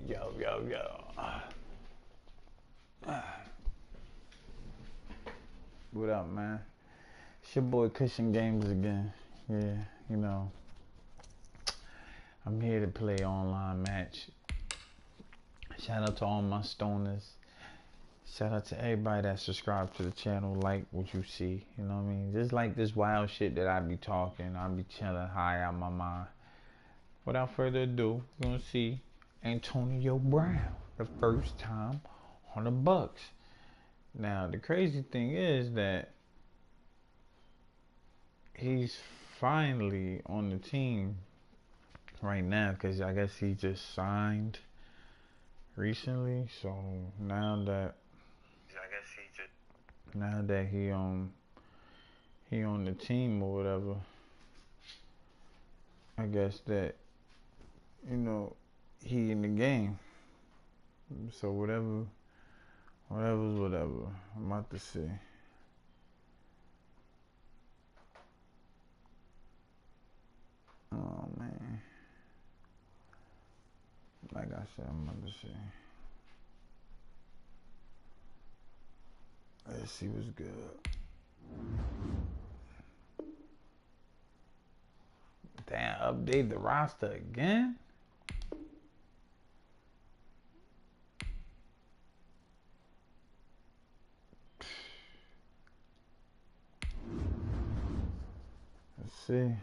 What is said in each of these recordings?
Yo. What up, man? It's your boy KUSHnGAMEZ again. Yeah, you know, I'm here to play online match. Shout out to all my stoners. Shout out to everybody that subscribed to the channel, like what you see, you know what I mean? Just like this wild shit that I be talking, I be chilling high out my mind. Without further ado, we're gonna see Antonio Brown, the first time on the Bucks. Now, the crazy thing is that he's finally on the team right now, because I guess he just signed recently. So now that he on the team or whatever, I guess that, you know, he in the game. So whatever's whatever. I'm about to see. Oh man. Like I said, I'm about to see. Let's see what's good. Damn, update the roster again? Let's see.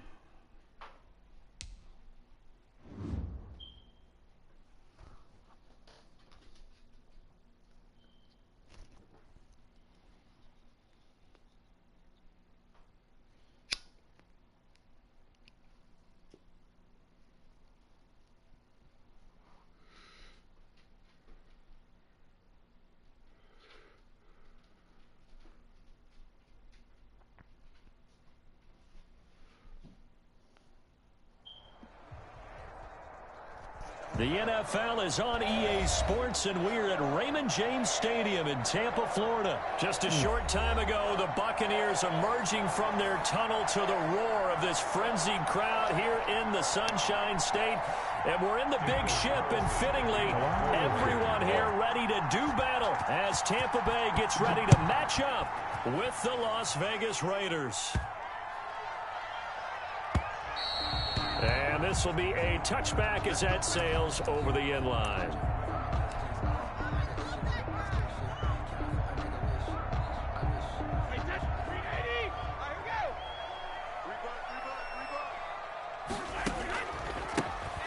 The NFL is on EA Sports, and we're at Raymond James Stadium in Tampa, Florida. Just a short time ago, the Buccaneers emerging from their tunnel to the roar of this frenzied crowd here in the Sunshine State. And we're in the big ship, and fittingly, everyone here ready to do battle as Tampa Bay gets ready to match up with the Las Vegas Raiders. And this will be a touchback as that sails over the end line.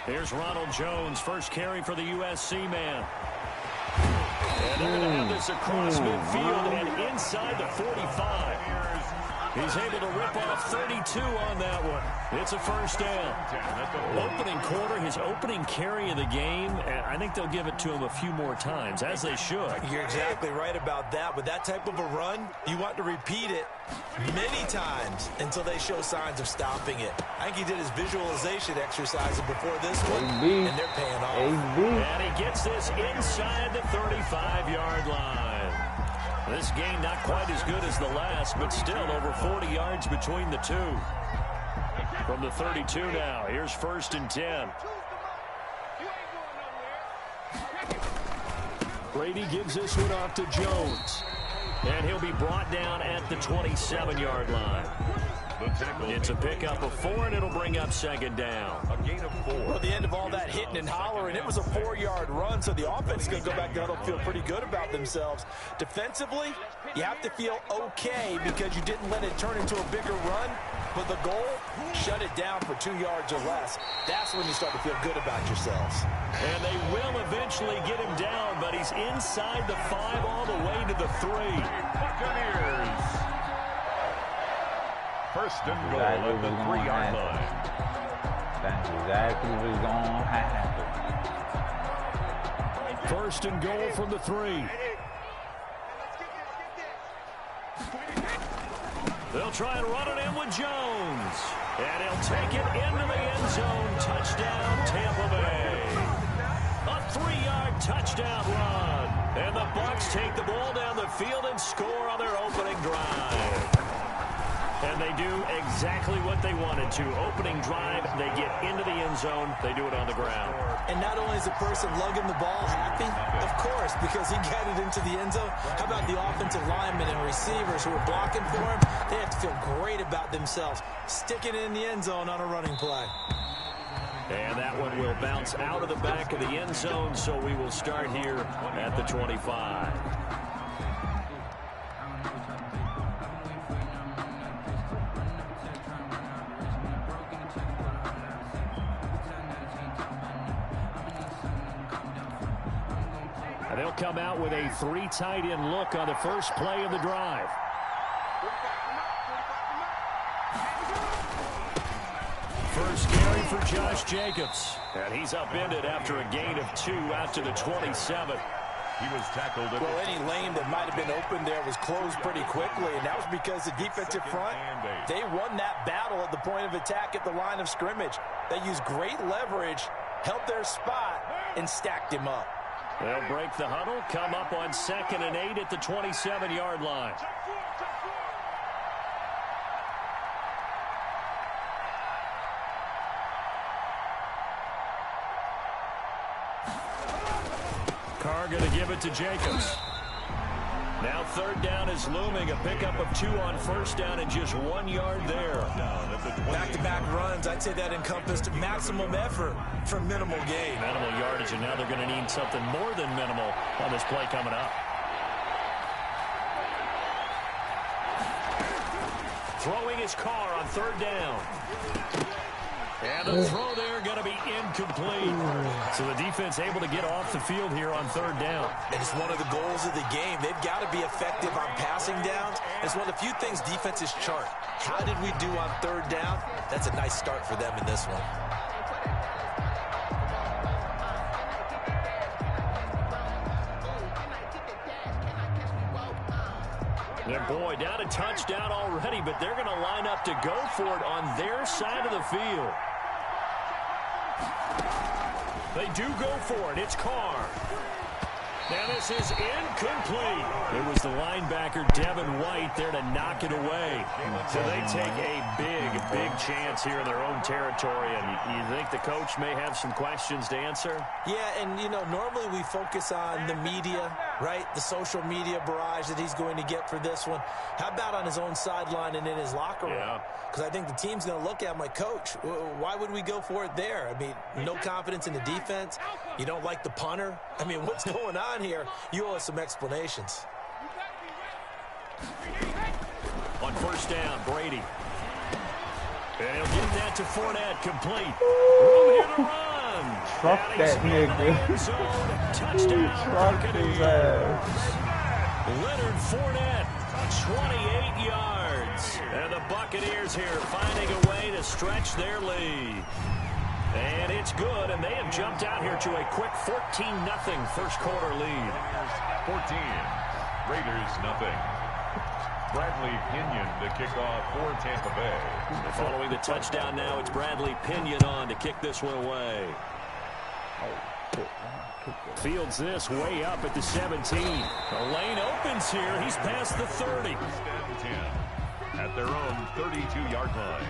Here's Ronald Jones, first carry for the USC man. And they're going to have this across midfield and inside the 45. He's able to rip off 32 on that one. It's a first down. Opening quarter, his opening carry of the game, and I think they'll give it to him a few more times, as they should. You're exactly right about that. With that type of a run, you want to repeat it many times until they show signs of stopping it. I think he did his visualization exercises before this one, and they're paying off. And he gets this inside the 35-yard line. This game not quite as good as the last, but still over 40 yards between the two. From the 32 now, here's 1st and 10. Brady gives this one off to Jones. And he'll be brought down at the 27-yard line. It's a pickup of 4, and it'll bring up 2nd down. A gain of 4. Well, the end of all that hitting and hollering, it was a 4-yard run, so the offense is going to go back there and feel pretty good about themselves. Defensively, you have to feel okay because you didn't let it turn into a bigger run, but the goal, shut it down for 2 yards or less. That's when you start to feel good about yourselves. And they will eventually get him down, but he's inside the 5 all the way to the 3. Buccaneers. 1st and goal at the 3-yard line. That's exactly what's going to happen. 1st and goal from the 3. They'll try and run it in with Jones. And he'll take it into the end zone. Touchdown, Tampa Bay. A 3-yard touchdown run. And the Bucs take the ball down the field and score on their opening drive. And they do exactly what they wanted to. Opening drive, they get into the end zone. They do it on the ground. And not only is the person lugging the ball happy, of course, because he got it into the end zone. How about the offensive linemen and receivers who are blocking for him? They have to feel great about themselves, sticking it in the end zone on a running play. And that one will bounce out of the back of the end zone, so we will start here at the 25. They'll come out with a 3 tight end look on the first play of the drive. First carry for Josh Jacobs. And he's upended after a gain of 2 out to the 27. He was tackled. Well, any lane that might have been open there was closed pretty quickly, and that was because the defensive front, they won that battle at the point of attack at the line of scrimmage. They used great leverage, held their spot, and stacked him up. They'll break the huddle, come up on 2nd and 8 at the 27-yard line. Carr going to give it to Jacobs. Now 3rd down is looming. A pickup of 2 on 1st down and just 1 yard there. Back-to-back runs, I'd say that encompassed maximum effort for minimal gain. Minimal yardage, and now they're going to need something more than minimal on this play coming up. Throwing his Carr on 3rd down. And the throw there going to be incomplete. So the defense able to get off the field here on 3rd down. And it's one of the goals of the game. They've got to be effective on passing downs. It's one of the few things defenses chart. How did we do on 3rd down? That's a nice start for them in this one. And boy, down a touchdown already, but they're going to line up to go for it on their side of the field. They do go for it. It's Carr. Now this is incomplete. It was the linebacker, Devin White, there to knock it away. So they take a big chance here in their own territory. And you think the coach may have some questions to answer? Yeah, and, you know, normally we focus on the media, right? The social media barrage that he's going to get for this one. How about on his own sideline and in his locker room? Because I think the team's going to look at him like, Coach, why would we go for it there? I mean, no confidence in the defense. You don't like the punter. I mean, what's going on here? You owe us some explanations. On 1st down, Brady. And he'll get that to Fournette, complete. Room here to run. Truck that nigga. Touchdown, Truck his ass. Leonard Fournette, 28 yards. And the Buccaneers here finding a way to stretch their lead. And it's good, and they have jumped out here to a quick 14-0 first quarter lead. 14. Raiders, nothing. Bradley Pinion to kick off for Tampa Bay. Following the touchdown now, it's Bradley Pinion on to kick this one away. Fields this way up at the 17. The lane opens here. He's past the 30. 10 at their own 32-yard line.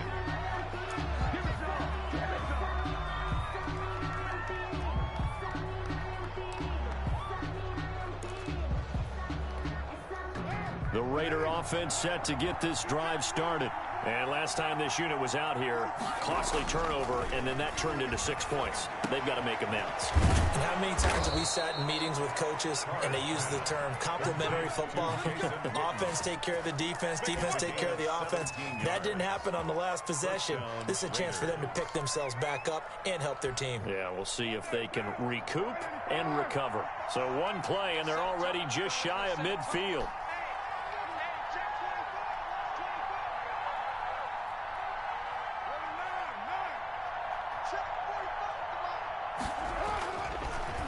The Raider offense set to get this drive started. And last time this unit was out here, costly turnover, and then that turned into 6 points. They've got to make amends. And how many times have we sat in meetings with coaches and they use the term complementary football? Offense take care of the defense, defense take care of the offense. That didn't happen on the last possession. This is a chance for them to pick themselves back up and help their team. Yeah, we'll see if they can recoup and recover. So one play, and they're already just shy of midfield.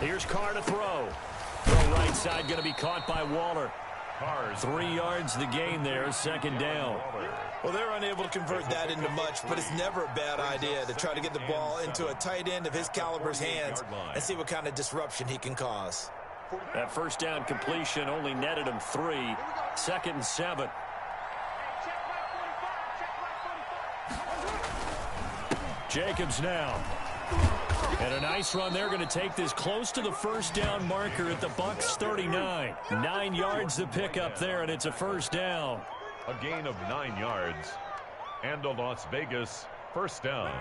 Here's Carr to throw. Throw right side going to be caught by Waller. 3 yards the gain there, 2nd down. Well, they're unable to convert that into much, but it's never a bad idea to try to get the ball into a tight end of his caliber's hands and see what kind of disruption he can cause. That 1st down completion only netted him 3. 2nd and 7. Jacobs now. And a nice run there, going to take this close to the first down marker at the Bucs 39. 9 yards to pick up there, and it's a first down. A gain of 9 yards. And a Las Vegas first down.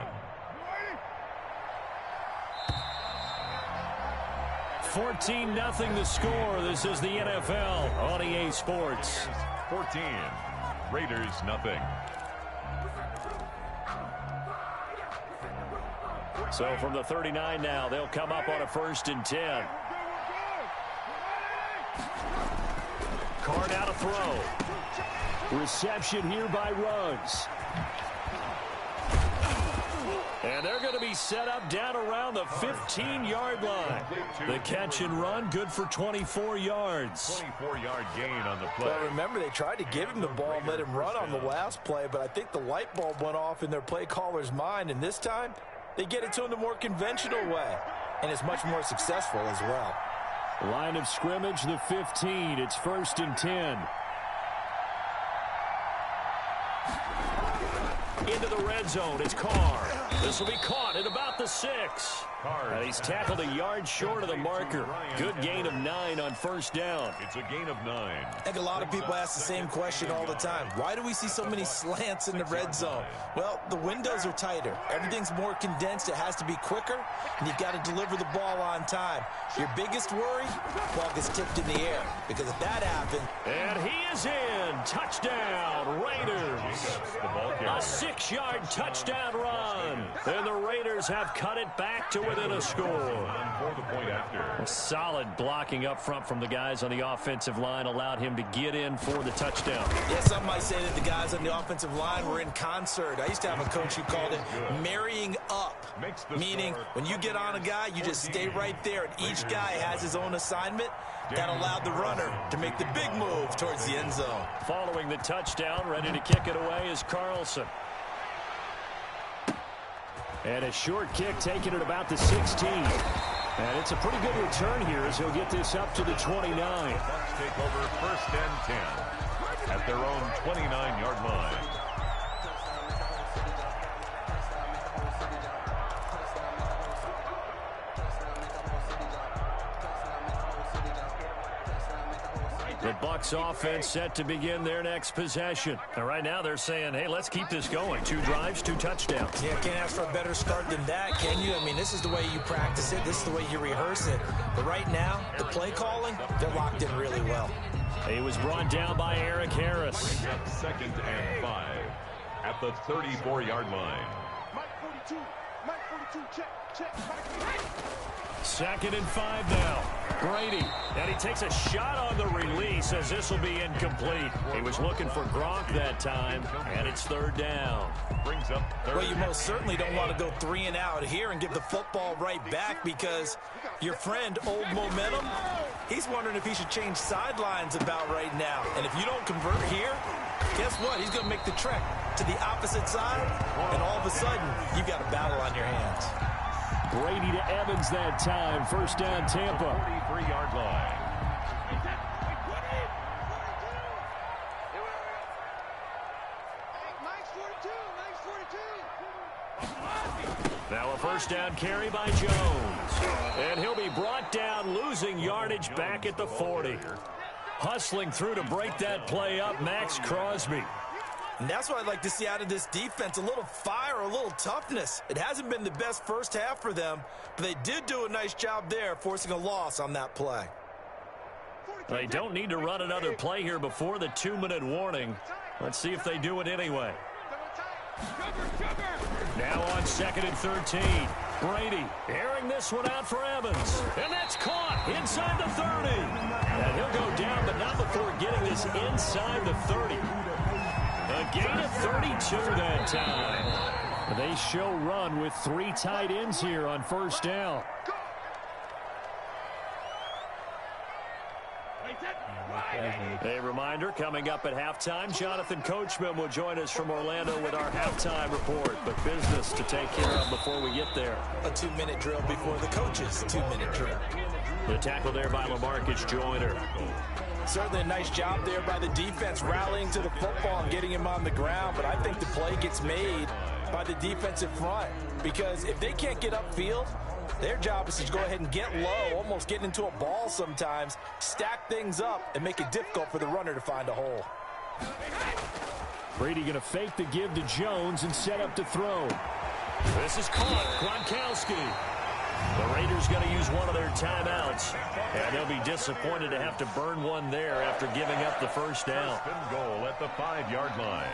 14-0 the score. This is the NFL on EA Sports. 14. Raiders nothing. So from the 39 now, they'll come up on a 1st and 10. Card out to throw. Reception here by Ruggs. And they're going to be set up down around the 15-yard line. The catch and run, good for 24 yards. 24-yard gain on the play. Well, remember, they tried to give him the ball and let him run on the last play, but I think the light bulb went off in their play caller's mind, and this time they get it to him the more conventional way, and it's much more successful as well. Line of scrimmage, the 15. It's 1st and 10. Into the red zone, it's Carr. This will be caught at about the 6. And he's tackled a yard short of the marker. Good gain of 9 on 1st down. It's a gain of 9. I think a lot of people ask the same question all the time. Why do we see so many slants in the red zone? Well, the windows are tighter. Everything's more condensed. It has to be quicker, and you've got to deliver the ball on time. Your biggest worry, ball gets tipped in the air, because if that happened... And he is in. Touchdown, Raiders. A 6-yard touchdown run. And the Raiders have cut it back to within a score. Solid blocking up front from the guys on the offensive line allowed him to get in for the touchdown. Yeah, some might say that the guys on the offensive line were in concert. I used to have a coach who called it marrying up, meaning when you get on a guy, you just stay right there, and each guy has his own assignment. That allowed the runner to make the big move towards the end zone. Following the touchdown, ready to kick it away is Carlson. And a short kick taken at about the 16. And it's a pretty good return here as he'll get this up to the 29. Bucs take over 1st and 10 at their own 29-yard line. The Bucs offense set to begin their next possession. And right now they're saying, hey, let's keep this going. 2 drives, 2 touchdowns. Yeah, can't ask for a better start than that, can you? I mean, this is the way you practice it. This is the way you rehearse it. But right now, the play calling, they're locked in really well. He was brought down by Eric Harris. 2nd and 5 at the 34-yard line. Mike 42, check. 2nd and 5 now. Brady, and he takes a shot on the release as this will be incomplete. He was looking for Gronk that time, and it's 3rd down. Brings up 3rd. Well, you most certainly don't want to go 3 and out here and give the football right back, because your friend, Old Momentum, he's wondering if he should change sidelines about right now. And if you don't convert here, guess what? He's going to make the trek to the opposite side, and all of a sudden, you've got a battle on your hands. Brady to Evans that time. 1st down, Tampa. 43-yard line. Now a 1st down carry by Jones. And he'll be brought down, losing yardage back at the 40. Hustling through to break that play up, Max Crosby. And that's what I'd like to see out of this defense, a little fire, a little toughness. It hasn't been the best first half for them, but they did do a nice job there, forcing a loss on that play. They don't need to run another play here before the 2-minute warning. Let's see if they do it anyway. Now on 2nd and 13. Brady airing this one out for Evans. And that's caught inside the 30. And he'll go down, but not before getting this inside the 30. A gain of 32 that time. They show run with 3 tight ends here on 1st down. A reminder, coming up at halftime, Jonathan Coachman will join us from Orlando with our halftime report. But business to take care of before we get there. A 2-minute drill before the coaches' 2-minute drill. The tackle there by LaMarcus Joyner. Certainly a nice job there by the defense, rallying to the football and getting him on the ground. But I think the play gets made by the defensive front, because if they can't get upfield, their job is to go ahead and get low, almost get into a ball sometimes, stack things up, and make it difficult for the runner to find a hole. Brady going to fake the give to Jones and set up to throw. This is caught. Gronkowski. The Raiders going to use one of their timeouts, and they'll be disappointed to have to burn one there after giving up the first down. First and goal at the 5-yard line.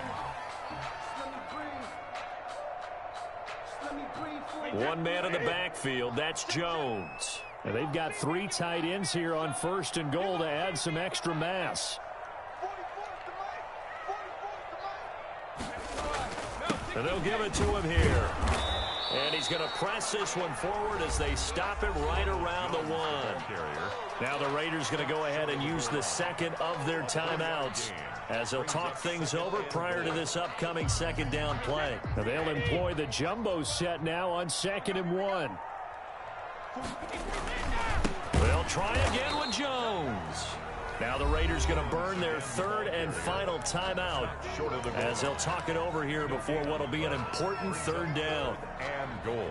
One man in the backfield. That's Jones. And they've got 3 tight ends here on first and goal to add some extra mass. And they'll give it to him here. And he's going to press this one forward as they stop it right around the 1. Now the Raiders going to go ahead and use the second of their timeouts as they'll talk things over prior to this upcoming second down play. Now they'll employ the jumbo set now on 2nd and 1. They'll try again with Jones. Now the Raiders going to burn their 3rd and final timeout as they'll talk it over here before what will be an important 3rd down. And goal.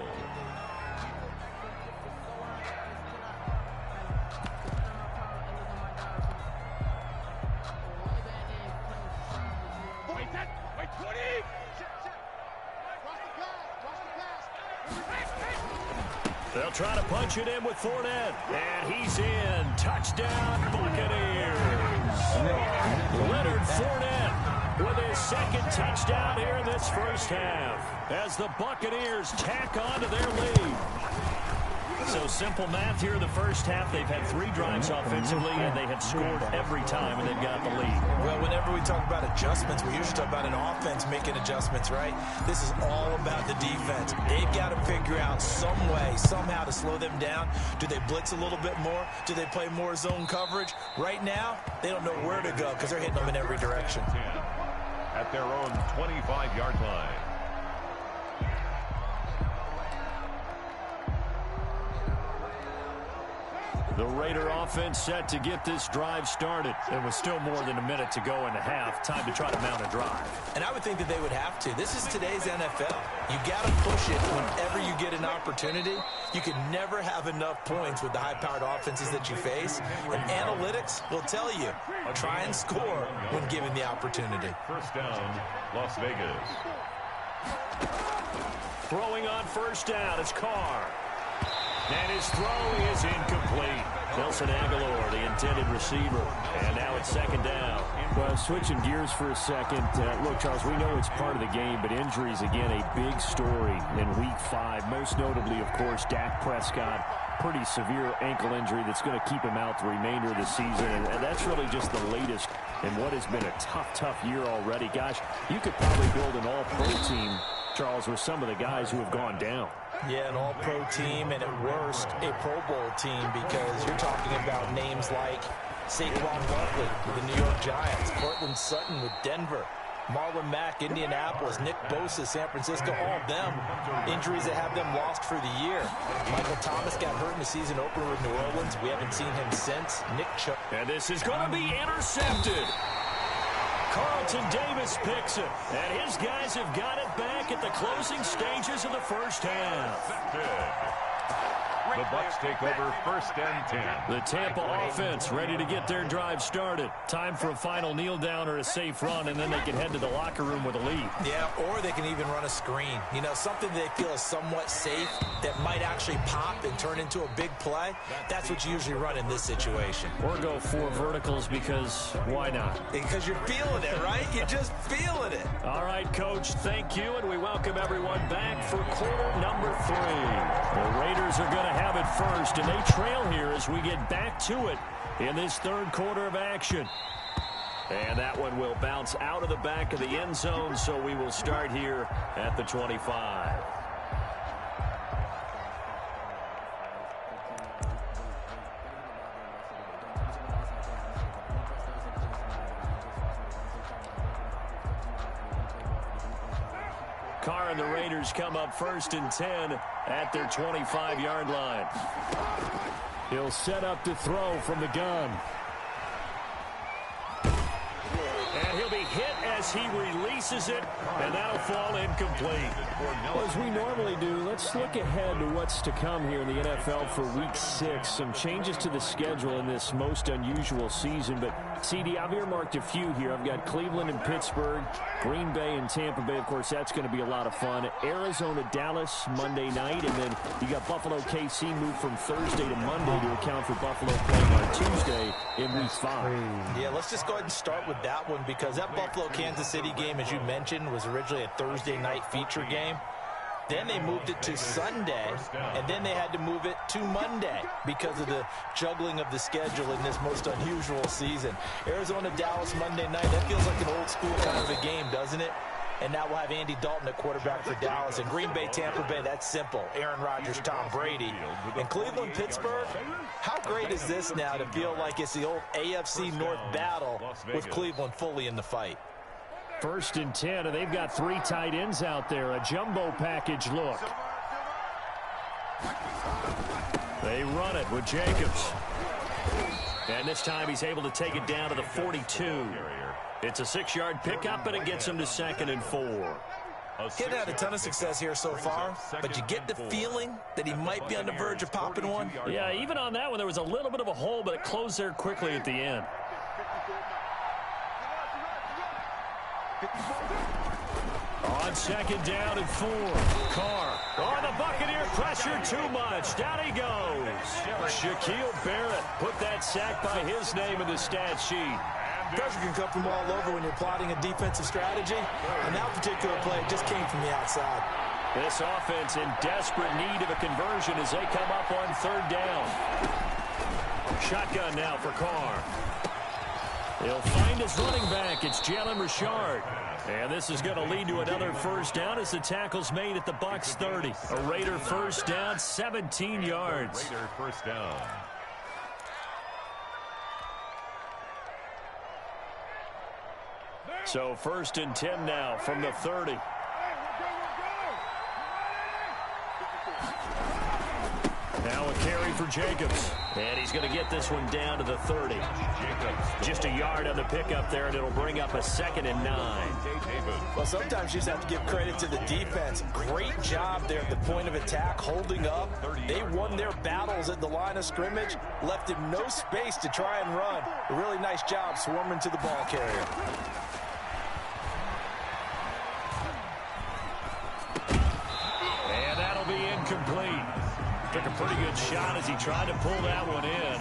They'll try to punch it in with Fournette. And he's in. Touchdown, Buccaneers. Leonard Fournette with his 2nd touchdown here in this first half as the Buccaneers tack on to their lead. So simple math here in the first half. They've had 3 drives offensively, and they have scored every time, and they've got the lead. Well, whenever we talk about adjustments, we usually talk about an offense making adjustments, right? This is all about the defense. They've got to figure out some way, somehow to slow them down. Do they blitz a little bit more? Do they play more zone coverage? Right now, they don't know where to go because they're hitting them in every direction. At their own 25-yard line. The Raider offense set to get this drive started. It was still more than a minute to go in the half. Time to try to mount a drive. And I would think that they would have to. This is today's NFL. You got to push it whenever you get an opportunity. You can never have enough points with the high-powered offenses that you face. And analytics will tell you, try and score when given the opportunity. First down, Las Vegas. Throwing on first down, it's Carr. And his throw is incomplete. Nelson Aguilar, the intended receiver. And now it's 2nd down. Well, switching gears for a second. Look, Charles, we know it's part of the game, but injuries, again, a big story in Week 5. Most notably, of course, Dak Prescott. Pretty severe ankle injury that's going to keep him out the remainder of the season. And that's really just the latest in what has been a tough year already. Gosh, you could probably build an all-pro team, Charles, with some of the guys who have gone down. Yeah, an all-pro team, and at worst, a Pro Bowl team, because you're talking about names like Saquon Barkley with the New York Giants, Cortland Sutton with Denver, Marlon Mack, Indianapolis, Nick Bosa, San Francisco, all of them injuries that have them lost for the year. Michael Thomas got hurt in the season opener with New Orleans. We haven't seen him since. Nick Chubb. And this is going to be intercepted. Carlton Davis picks it, and his guys have got it back at the closing stages of the first half. The Bucs take over 1st and 10. The Tampa offense ready to get their drive started. Time for a final kneel down or a safe run, and then they can head to the locker room with a lead. Yeah, or they can even run a screen. You know, something they feel is somewhat safe that might actually pop and turn into a big play. That's what you usually run in this situation. Or go 4 verticals, because why not? Because you're feeling it, right? You're just feeling it. All right, Coach, thank you, and we welcome everyone back for quarter number 3. The Raiders are going to have it first, and they trail here as we get back to it in this 3rd quarter of action. And that one will bounce out of the back of the end zone, so we will start here at the 25. Carr and the Raiders come up 1st and 10 at their 25-yard line. He'll set up to throw from the gun. And he'll be hit as he releases it, and that'll fall incomplete. Well, as we normally do, let's look ahead to what's to come here in the NFL for Week 6. Some changes to the schedule in this most unusual season. But, CD, I've earmarked a few here. I've got Cleveland and Pittsburgh, Green Bay and Tampa Bay. Of course, that's going to be a lot of fun. Arizona, Dallas, Monday night. And then you got Buffalo, KC moved from Thursday to Monday to account for Buffalo playing on Tuesday in Week 5. Yeah, let's just go ahead and start with that one, because that Buffalo-Kansas City game, as you mentioned, was originally a Thursday night feature game. Then they moved it to Sunday, and then they had to move it to Monday because of the juggling of the schedule in this most unusual season. Arizona, Dallas, Monday night, that feels like an old school kind of a game, doesn't it? And now we'll have Andy Dalton at quarterback for Dallas. And Green Bay, Tampa Bay, that's simple. Aaron Rodgers, Tom Brady. And Cleveland, Pittsburgh, how great is this now to feel like it's the old AFC North battle with Cleveland fully in the fight? 1st and 10, and they've got 3 tight ends out there. A jumbo package look. They run it with Jacobs. And this time he's able to take it down to the 42. It's a 6-yard pickup, and it gets him to 2nd and 4. He hasn't had a ton of success here so far, but you get the feeling that he might be on the verge of popping one. Yeah, even on that one, there was a little bit of a hole, but it closed there quickly at the end. On 2nd down and 4. Carr. Oh, the Buccaneer pressure too much. Down he goes. Shaquille Barrett put that sack by his name in the stat sheet. Pressure can come from all over when you're plotting a defensive strategy. And that particular play just came from the outside. This offense in desperate need of a conversion as they come up on 3rd down. Shotgun now for Carr. He'll find his running back. It's Jalen Richard. And this is going to lead to another 1st down as the tackle's made at the Bucs 30. A Raider 1st down, 17 yards. Raider 1st down. So 1st and 10 now from the 30. Now a carry for Jacobs. And he's going to get this one down to the 30. Just a yard on the pickup there, and it'll bring up a 2nd and 9. Well, sometimes you just have to give credit to the defense. Great job there at the point of attack, holding up. They won their battles at the line of scrimmage, left him no space to try and run. A really nice job swarming to the ball carrier. And that'll be incomplete. Took a pretty good shot as he tried to pull that one in.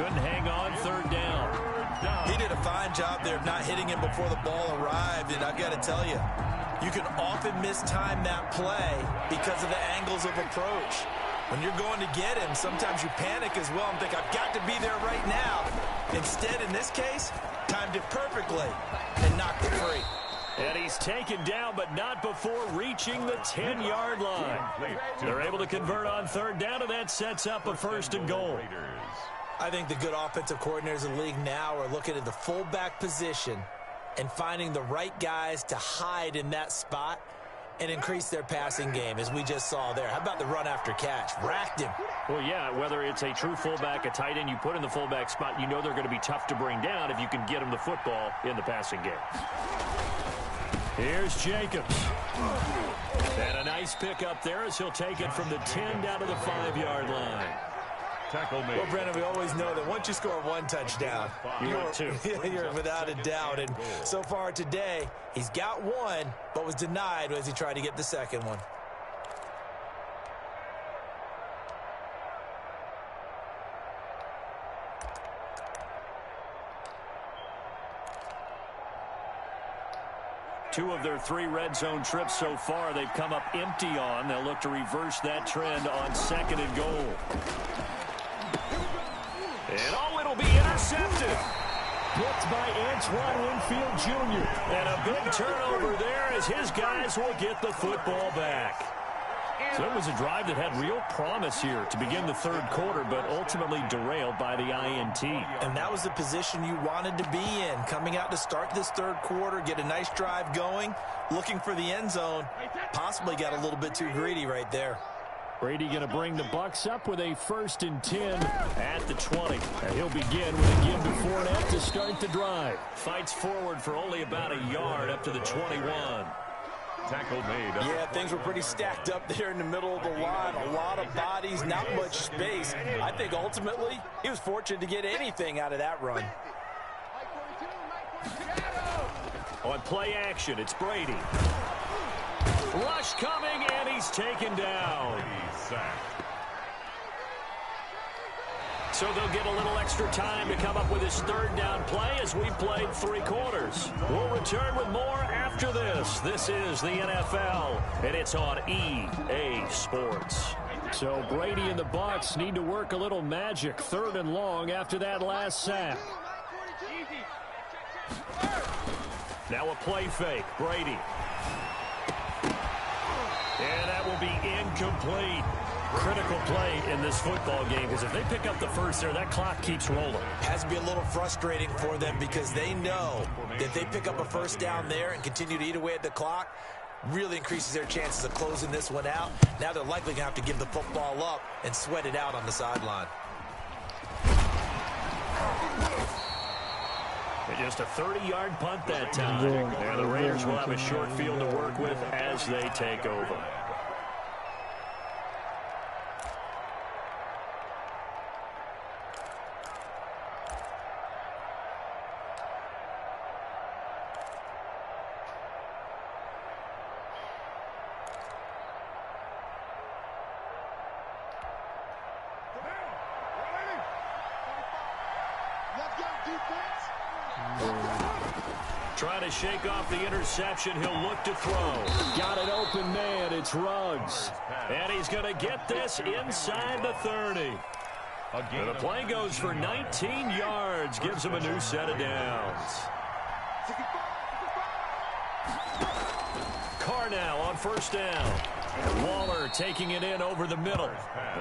Couldn't hang on 3rd down. He did a fine job there of not hitting him before the ball arrived, and I've got to tell you, you can often mistime that play because of the angles of approach. When you're going to get him, sometimes you panic as well and think, I've got to be there right now. Instead, in this case, timed it perfectly and knocked it free. And he's taken down, but not before reaching the 10-yard line. They're able to convert on 3rd down, and that sets up a 1st and goal. I think the good offensive coordinators in the league now are looking at the fullback position and finding the right guys to hide in that spot and increase their passing game, as we just saw there. How about the run after catch? Racked him. Well, yeah, whether it's a true fullback, a tight end you put in the fullback spot, you know they're going to be tough to bring down if you can get them the football in the passing game. Here's Jacobs. And a nice pickup there as he'll take it from the 10 down to the 5-yard line. Tackle made. Well, Brandon, we always know that once you score 1 touchdown, you're without a doubt. And so far today, he's got 1, but was denied as he tried to get the 2nd one. Two of their 3 red zone trips so far, they've come up empty on. They'll look to reverse that trend on 2nd and goal. And it'll be intercepted. Picked by Antoine Winfield Jr. And a big turnover there as his guys will get the football back. So it was a drive that had real promise here to begin the 3rd quarter, but ultimately derailed by the INT. And that was the position you wanted to be in, coming out to start this 3rd quarter, get a nice drive going, looking for the end zone. Possibly got a little bit too greedy right there. Brady going to bring the Bucs up with a 1st and 10 at the 20. And He'll begin with a give to Fournette to start the drive. Fights forward for only about a yard up to the 21. Tackle made. Yeah, things were pretty stacked up there in the middle of the line. A lot of bodies, not much space. I think ultimately he was fortunate to get anything out of that run. On play action, it's Brady. Rush coming, and he's taken down. So they'll get a little extra time to come up with his third down play as we've played 3 quarters. We'll return with more after this. This is the NFL, and it's on EA Sports. So Brady and the Bucs need to work a little magic, 3rd and long after that last sack. Now a play fake, Brady. And that will be incomplete. Critical play in this football game, because if they pick up the first there, that clock keeps rolling. Has to be a little frustrating for them because they know that if they pick up a first down there and continue to eat away at the clock, really increases their chances of closing this one out. Now they're likely going to have to give the football up and sweat it out on the sideline. Just a 30-yard punt that time. And the Raiders will have a short field to work with as they take over. Trying to shake off the interception. He'll look to throw. Got an open man. It's Ruggs. And he's going to get this inside the 30. And the play goes for 19 yards. Gives him a new set of downs. Carr now on first down. Waller taking it in over the middle.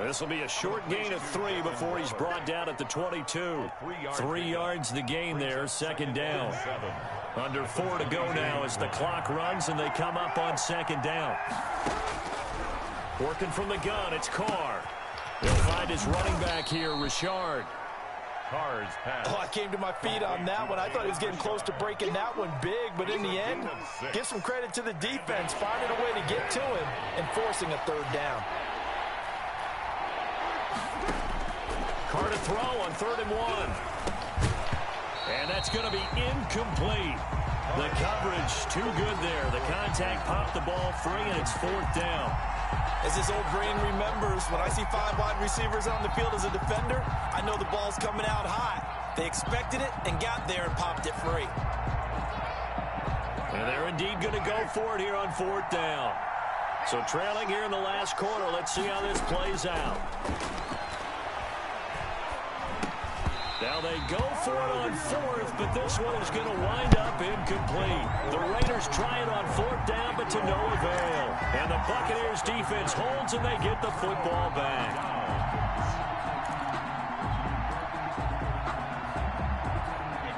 This will be a short gain of 3 before he's brought down at the 22. 3 yards the gain there, 2nd down. Under 4 to go now as the clock runs and they come up on 2nd down. Working from the gun, it's Carr. He'll find his running back here, Richard. Carr's pass. Oh, I came to my feet on that one. I thought he was getting close to breaking that one big, but in the end, give some credit to the defense, finding a way to get to him and forcing a 3rd down. Carr to throw on 3rd and 1. And that's going to be incomplete. The coverage too good there. The contact popped the ball free, and it's 4th down. As this old brain remembers, when I see 5 wide receivers on the field as a defender, I know the ball's coming out high. They expected it and got there and popped it free. And they're indeed going to go for it here on 4th down. So trailing here in the last quarter. Let's see how this plays out. Now they go for it on 4th, but this one is going to wind up incomplete. The Raiders try it on 4th down, but to no avail. And the Buccaneers defense holds, and they get the football back.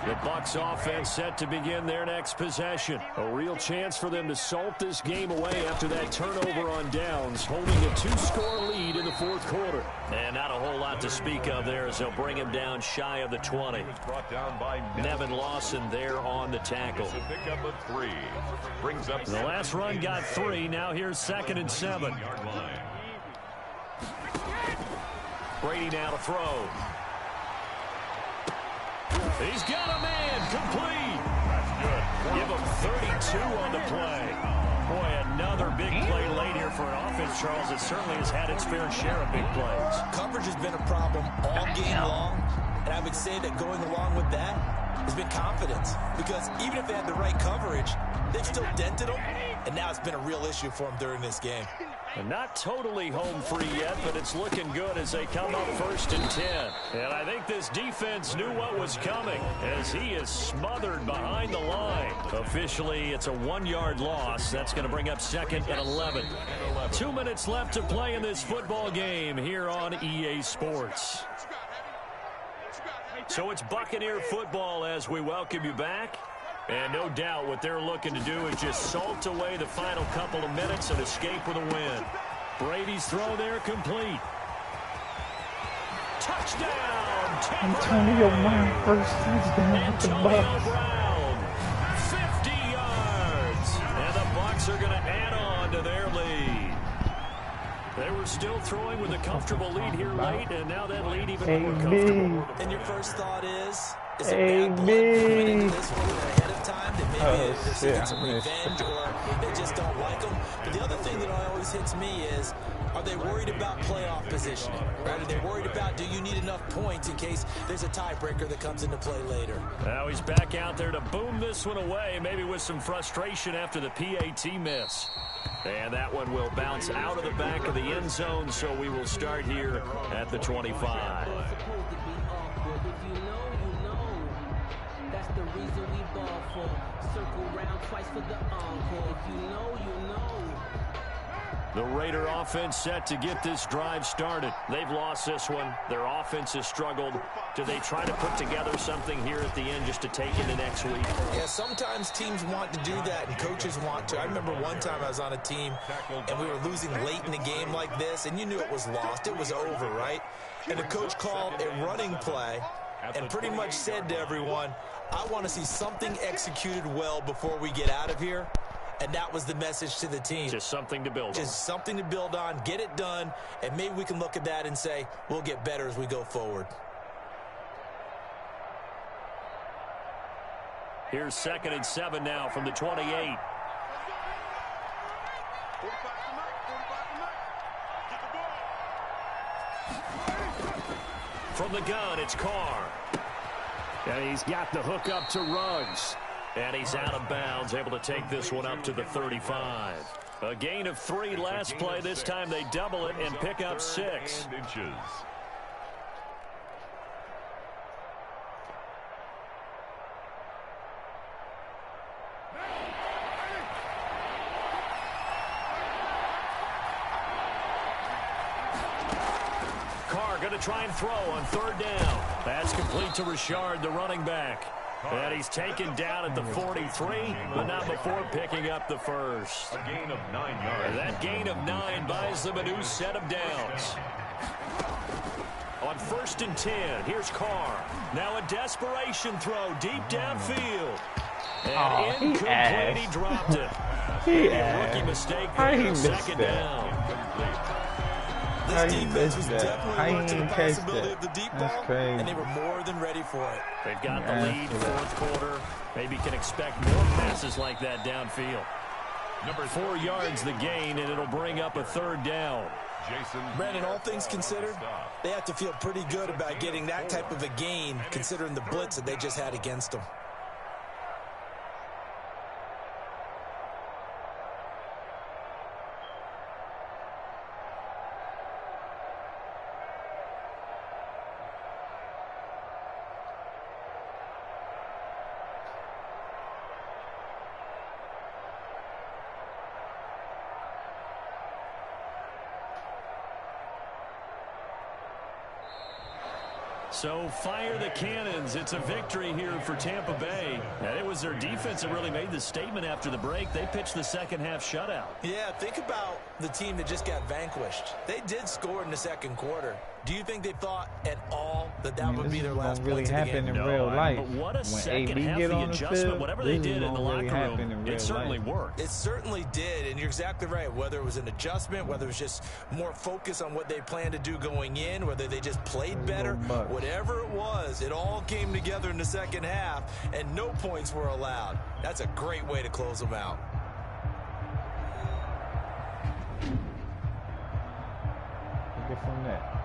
The Bucs offense set to begin their next possession. A real chance for them to salt this game away after that turnover on downs, holding a 2-score lead in the 4th quarter. And not a whole lot to speak of there as they'll bring him down shy of the 20. Nevin Lawson there on the tackle. Pick up a 3. Brings up the last run got 3. Now here's 2nd and 7. Brady now to throw. He's got a man, complete. That's good. Give him 32 on the play. Boy, another big play late here for an offense, Charles, that certainly has had its fair share of big plays. Coverage has been a problem all game long, and I would say that going along with that has been confidence. Because even if they had the right coverage, they've still dented them, and now it's been a real issue for them during this game. And not totally home free yet, but it's looking good as they come up 1st and 10. And I think this defense knew what was coming as he is smothered behind the line. Officially, it's a 1-yard loss. That's going to bring up 2nd and 11. 2 minutes left to play in this football game here on EA Sports. So it's Buccaneer football as we welcome you back. And no doubt what they're looking to do is just salt away the final couple of minutes and escape with a win. Brady's throw there complete. Touchdown, Antonio Brown first touchdown with the Bucs. Brown, 50 yards. And the Bucs are going to add on to their lead. They were still throwing with a comfortable lead here late, and now that lead even more comfortable. And your first thought is it bad blood coming into this one ahead of time that maybe they're seeking some revenge or they just don't like them? But the other thing that always hits me is, are they worried about playoff positioning? Right? Are they worried about, do you need enough points in case there's a tiebreaker that comes into play later? Now he's back out there to boom this one away, maybe with some frustration after the PAT miss. And that one will bounce out of the back of the end zone, so we will start here at the 25. That's the reason we ball for. Circle round twice for the encore. If you know, you know. The Raider offense set to get this drive started. They've lost this one. Their offense has struggled. Do they try to put together something here at the end just to take into next week? Yeah, sometimes teams want to do that and coaches want to. I remember one time I was on a team and we were losing late in the game like this, and you knew it was lost. It was over, right? And the coach called a running play and pretty much said to everyone, I want to see something executed well before we get out of here. And that was the message to the team. Just something to build on. Just something to build on, get it done, and maybe we can look at that and say, we'll get better as we go forward. Here's 2nd and 7 now from the 28. From the gun, it's Carr. And he's got the hook up to Ruggs. And he's out of bounds, able to take this one up to the 35. A gain of 3 last play. This time they double it and pick up 6. Carr going to try and throw on 3rd down. That's complete to Richard, the running back. And he's taken down at the 43, but not before picking up the first. A gain of 9 yards. And that gain of 9 buys them a new set of downs. On 1st and 10, here's Carr. Now a desperation throw deep downfield. And incomplete, he dropped it. A rookie mistake there, 2nd down. This defense was definitely alert to the possibility of the deep ball, and they were more than ready for it. They've got the lead, 4th quarter. Maybe can expect more passes like that downfield. Number 4 yards the gain, and it'll bring up a 3rd down. Brandon, all things considered, they have to feel pretty good about getting that type of a gain, considering the blitz that they just had against them. So fire the cannons. It's a victory here for Tampa Bay. And it was their defense that really made the statement after the break. They pitched the second half shutout. Yeah, think about the team that just got vanquished. They did score in the 2nd quarter. Do you think they thought at all that that would be their last really points of the game? in real life. But what a when second AB half get the on the adjustment, field, whatever they did in the locker room, in it certainly worked. It certainly did, and you're exactly right. Whether it was an adjustment, whether it was just more focus on what they planned to do going in, whether they just played better, whatever it was, it all came together in the 2nd half, and no points were allowed. That's a great way to close them out. Get from that.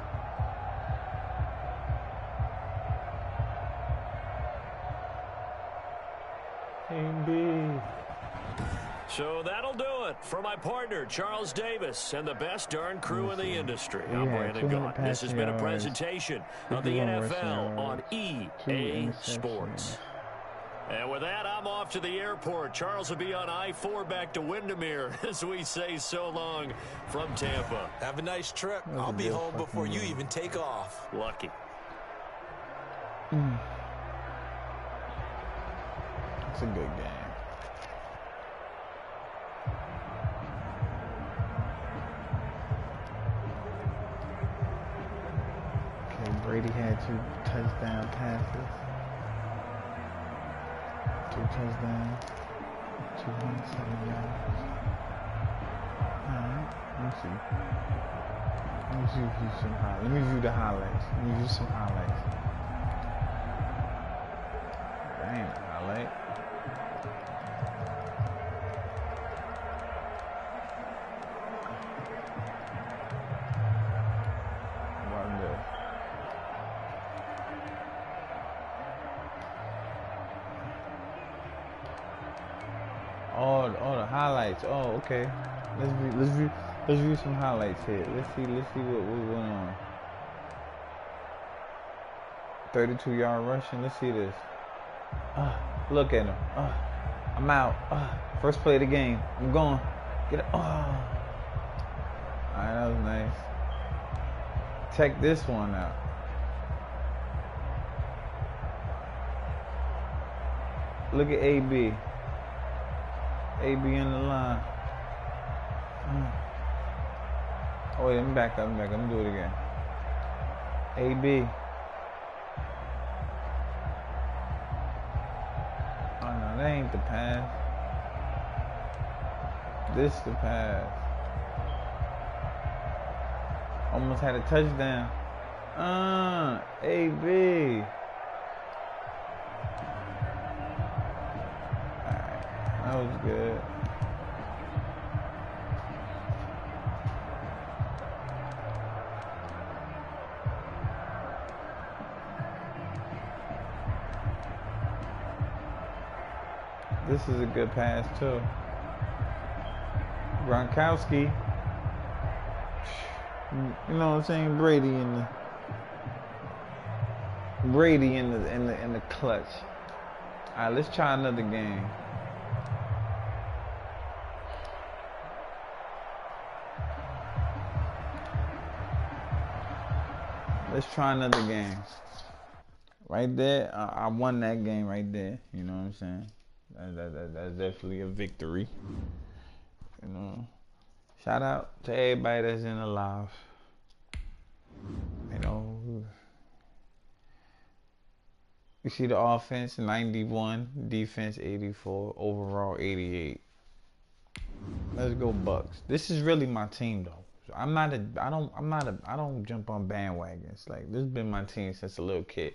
So that'll do it for my partner, Charles Davis, and the best darn crew in the industry. I'm Brandon Gaunt. This has been a presentation of the NFL on EA Sports. And with that, I'm off to the airport. Charles will be on I-4 back to Windermere as we say so long from Tampa. Have a nice trip. I'll be home before you even take off. Lucky. It's a good game. Okay, Brady had had 2 touchdown passes. 2 touchdowns. 207 yards. Alright, let me see. Let me view some highlights. Let me view the highlights. Let me view some highlights. That ain't a highlight. What this? Oh, the highlights. Oh, okay. Let's view some highlights here. Let's see what went on. 32-yard rushing. Let's see this. Look at him. I'm out. First play of the game. I'm going. Get it. Alright, that was nice. Check this one out. Look at AB. AB in the line. Oh wait, I'm back. I'm gonna do it again. AB. Oh no, that ain't the pass. This the pass. Almost had a touchdown. AB. Alright, that was good. This is a good pass too. Gronkowski. You know what I'm saying? Brady in the clutch. Alright, let's try another game. Let's try another game. Right there, I won that game right there. You know what I'm saying? That's definitely a victory. You know. Shout out to everybody that's in the live. You know. You see the offense 91, defense 84, overall 88. Let's go Bucks. This is really my team though. I don't jump on bandwagons. Like, this has been my team since a little kid.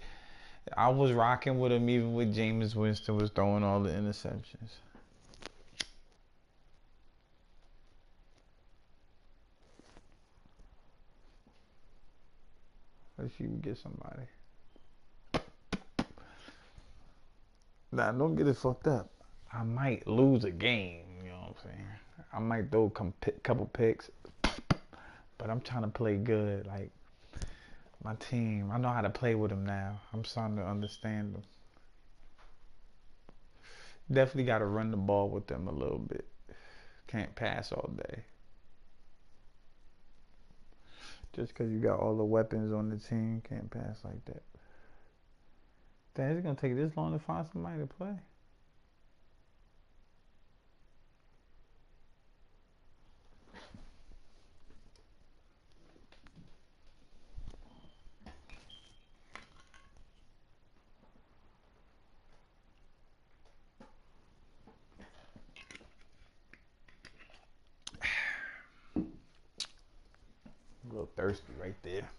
I was rocking with him even when Jameis Winston was throwing all the interceptions. Let's see if we get somebody. Nah, don't get it fucked up. I might lose a game, you know what I'm saying? I might throw a couple picks, but I'm trying to play good. Like, my team, I know how to play with them now. I'm starting to understand them. Definitely got to run the ball with them a little bit. Can't pass all day. Just because you got all the weapons on the team, can't pass like that. Damn, it's going to take this long to find somebody to play? A little thirsty right there.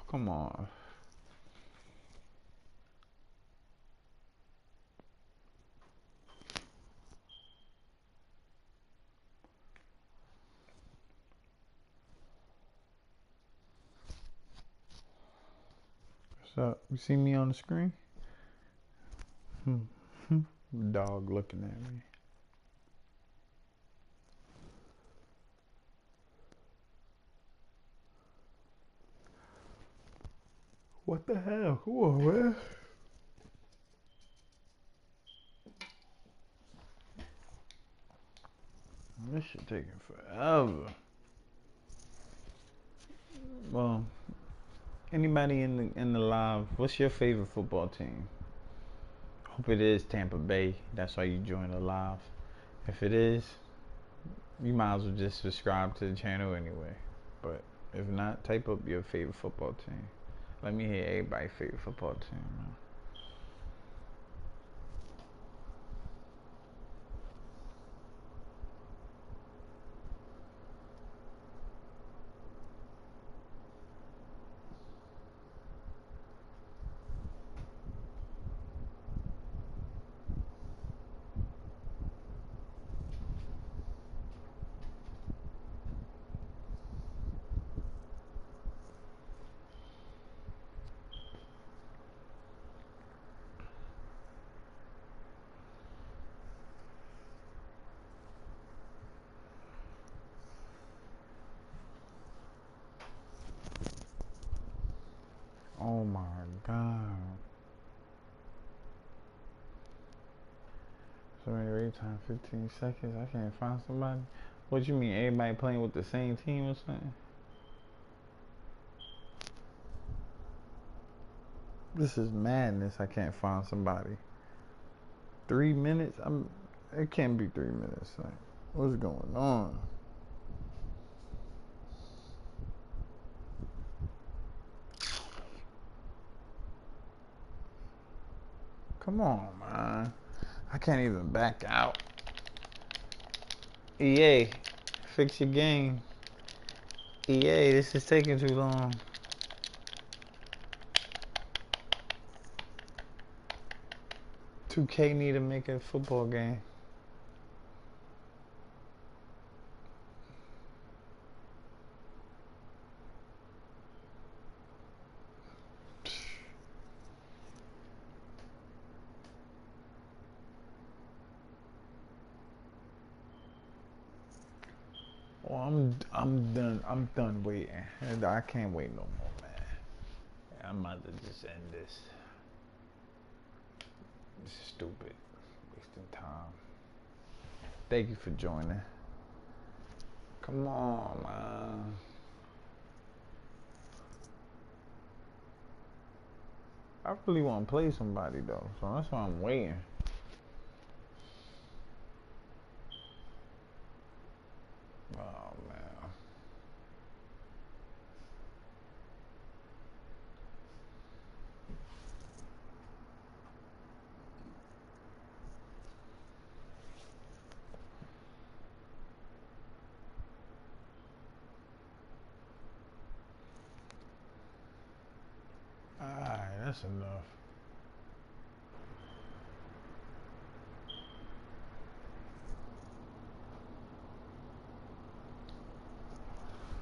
Come on. What's up? You see me on the screen? Dog looking at me. What the hell? Come on, man. This shit taking forever. Well, anybody in the live, what's your favorite football team? Hope it is Tampa Bay. That's why you joined the live. If it is, you might as well just subscribe to the channel anyway. But if not, type up your favorite football team. Let me hear everybody's favorite football team, man. Oh my God. So wait time 15 seconds. I can't find somebody. What you mean? Everybody playing with the same team or something? This is madness. I can't find somebody. 3 minutes? It can't be 3 minutes. Like, what's going on? Come on, man. I can't even back out. EA, fix your game. EA, this is taking too long. $2K need to make a football game. Well, I'm done. I'm done waiting. I can't wait no more, man. I'm about to just end this. This is stupid. Wasting time. Thank you for joining. Come on, man. I really want to play somebody though, so that's why I'm waiting. Oh man. Alright, that's enough.